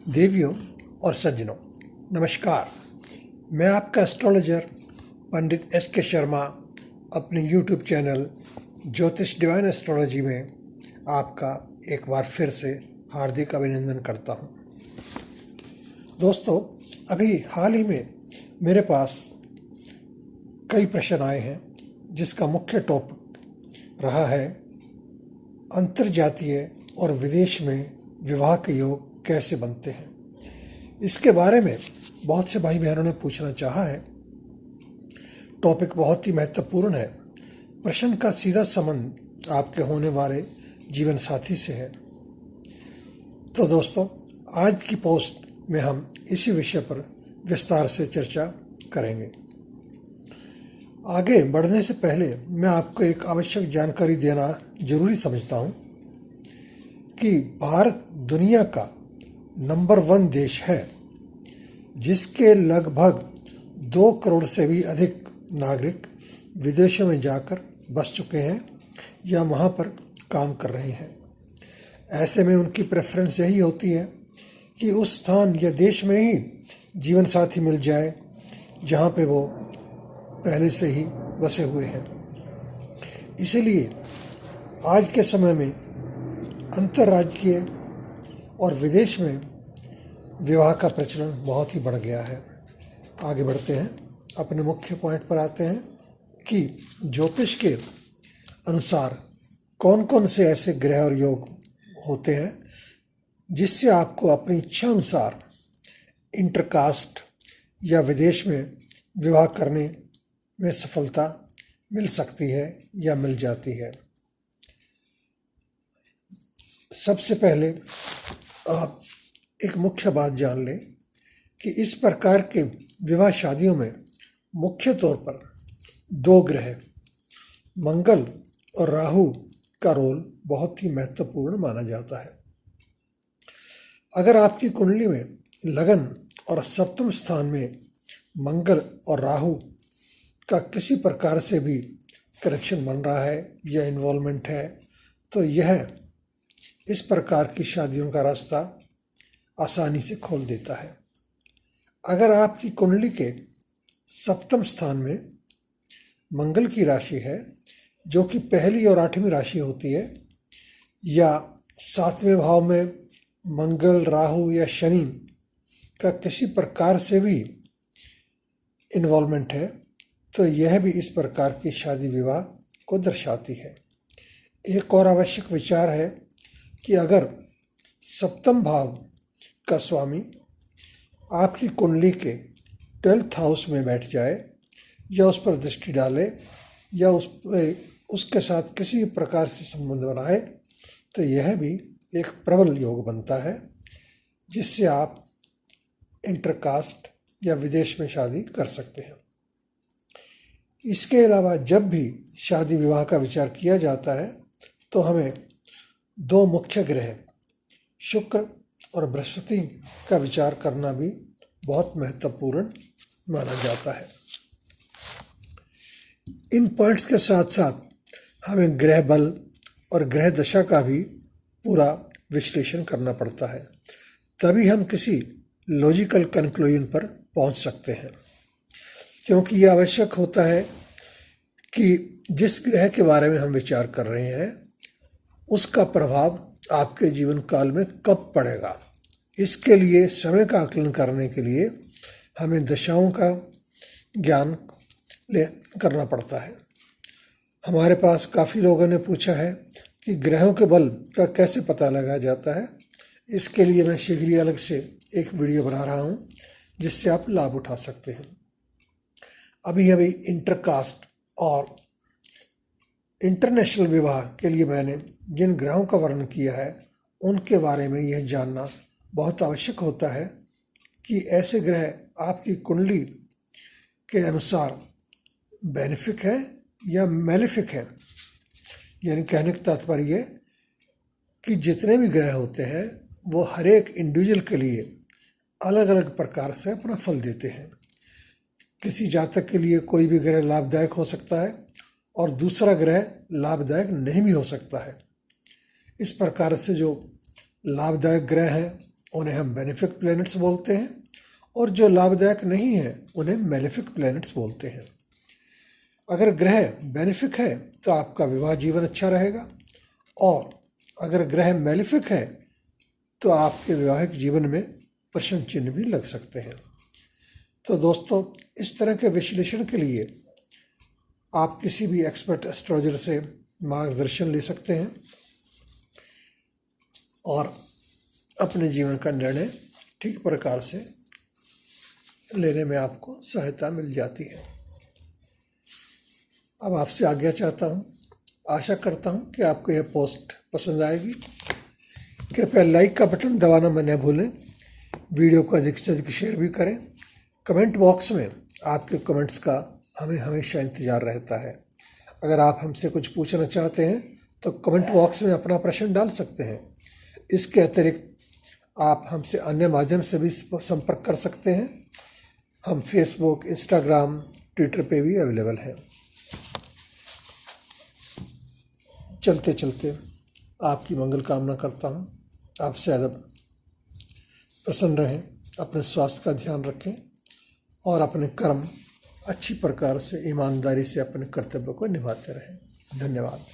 देवियों और सज्जनों, नमस्कार। मैं आपका एस्ट्रोलॉजर पंडित एस.के. शर्मा अपने यूट्यूब चैनल ज्योतिष डिवाइन एस्ट्रोलॉजी में आपका एक बार फिर से हार्दिक अभिनंदन करता हूं। दोस्तों, अभी हाल ही में मेरे पास कई प्रश्न आए हैं जिसका मुख्य टॉपिक रहा है अंतर्जातीय और विदेश में विवाह के योग कैसे बनते हैं। इसके बारे में बहुत से भाई बहनों ने पूछना चाहा है। टॉपिक बहुत ही महत्वपूर्ण है। प्रश्न का सीधा संबंध आपके होने वाले जीवन साथी से है। तो दोस्तों, आज की पोस्ट में हम इसी विषय पर विस्तार से चर्चा करेंगे। आगे बढ़ने से पहले मैं आपको एक आवश्यक जानकारी देना जरूरी समझता हूँ कि भारत दुनिया का नंबर 1 देश है जिसके लगभग 2 करोड़ से भी अधिक नागरिक विदेशों में जाकर बस चुके हैं या वहाँ पर काम कर रहे हैं। ऐसे में उनकी प्रेफरेंस यही होती है कि उस स्थान या देश में ही जीवन साथी मिल जाए जहाँ पे वो पहले से ही बसे हुए हैं। इसीलिए आज के समय में अंतर्राज्यीय और विदेश में विवाह का प्रचलन बहुत ही बढ़ गया है। आगे बढ़ते हैं, अपने मुख्य पॉइंट पर आते हैं कि ज्योतिष के अनुसार कौन कौन से ऐसे ग्रह और योग होते हैं जिससे आपको अपनी इच्छा अनुसार इंटरकास्ट या विदेश में विवाह करने में सफलता मिल सकती है या मिल जाती है। सबसे पहले आप एक मुख्य बात जान लें कि इस प्रकार के विवाह शादियों में मुख्य तौर पर 2 ग्रह मंगल और राहु का रोल बहुत ही महत्वपूर्ण माना जाता है। अगर आपकी कुंडली में लगन और सप्तम स्थान में मंगल और राहु का किसी प्रकार से भी कनेक्शन बन रहा है या इन्वॉल्वमेंट है तो यह इस प्रकार की शादियों का रास्ता आसानी से खोल देता है। अगर आपकी कुंडली के सप्तम स्थान में मंगल की राशि है जो कि पहली और 8वीं राशि होती है, या 7वें भाव में मंगल, राहु या शनि का किसी प्रकार से भी इन्वॉल्वमेंट है तो यह भी इस प्रकार की शादी विवाह को दर्शाती है। एक और आवश्यक विचार है कि अगर सप्तम भाव का स्वामी आपकी कुंडली के 12th हाउस में बैठ जाए या उस पर दृष्टि डाले या उसके साथ किसी प्रकार से संबंध बनाए तो यह भी एक प्रबल योग बनता है जिससे आप इंटरकास्ट या विदेश में शादी कर सकते हैं। इसके अलावा जब भी शादी विवाह का विचार किया जाता है तो हमें 2 मुख्य ग्रह शुक्र और बृहस्पति का विचार करना भी बहुत महत्वपूर्ण माना जाता है। इन पॉइंट्स के साथ साथ हमें ग्रह बल और ग्रह दशा का भी पूरा विश्लेषण करना पड़ता है, तभी हम किसी लॉजिकल कंक्लूजन पर पहुंच सकते हैं। क्योंकि यह आवश्यक होता है कि जिस ग्रह के बारे में हम विचार कर रहे हैं उसका प्रभाव आपके जीवन काल में कब पड़ेगा। इसके लिए समय का आकलन करने के लिए हमें दशाओं का ज्ञान करना पड़ता है। हमारे पास काफ़ी लोगों ने पूछा है कि ग्रहों के बल का कैसे पता लगाया जाता है। इसके लिए मैं शीघ्र ही अलग से एक वीडियो बना रहा हूँ जिससे आप लाभ उठा सकते हैं। अभी इंटरकास्ट और इंटरनेशनल विवाह के लिए मैंने जिन ग्रहों का वर्णन किया है उनके बारे में यह जानना बहुत आवश्यक होता है कि ऐसे ग्रह आपकी कुंडली के अनुसार बेनिफिक है या मैलेफिक है। यानी कहने का तात्पर्य कि जितने भी ग्रह होते हैं वो हर एक इंडिविजुअल के लिए अलग अलग प्रकार से अपना फल देते हैं। किसी जातक के लिए कोई भी ग्रह लाभदायक हो सकता है और दूसरा ग्रह लाभदायक नहीं भी हो सकता है। इस प्रकार से जो लाभदायक ग्रह हैं उन्हें हम बेनिफिक प्लैनेट्स बोलते हैं, और जो लाभदायक नहीं है उन्हें मेलेफिक प्लैनेट्स बोलते हैं। अगर ग्रह बेनिफिक है तो आपका विवाह जीवन अच्छा रहेगा, और अगर ग्रह मेलेफिक है तो आपके वैवाहिक जीवन में प्रश्न चिन्ह भी लग सकते हैं। तो दोस्तों, इस तरह के विश्लेषण के लिए आप किसी भी एक्सपर्ट एस्ट्रोलॉजर से मार्गदर्शन ले सकते हैं और अपने जीवन का निर्णय ठीक प्रकार से लेने में आपको सहायता मिल जाती है। अब आपसे आज्ञा चाहता हूँ। आशा करता हूँ कि आपको यह पोस्ट पसंद आएगी। कृपया लाइक का बटन दबाना न भूलें। वीडियो को अधिक से अधिक शेयर भी करें। कमेंट बॉक्स में आपके कमेंट्स का हमें हमेशा इंतज़ार रहता है। अगर आप हमसे कुछ पूछना चाहते हैं तो कमेंट बॉक्स में अपना प्रश्न डाल सकते हैं। इसके अतिरिक्त आप हमसे अन्य माध्यम से भी संपर्क कर सकते हैं। हम फेसबुक, इंस्टाग्राम, ट्विटर पे भी अवेलेबल हैं। चलते चलते आपकी मंगल कामना करता हूँ। आप ज़्यादा प्रसन्न रहें, अपने स्वास्थ्य का ध्यान रखें और अपने कर्म अच्छी प्रकार से ईमानदारी से अपने कर्तव्य को निभाते रहें। धन्यवाद।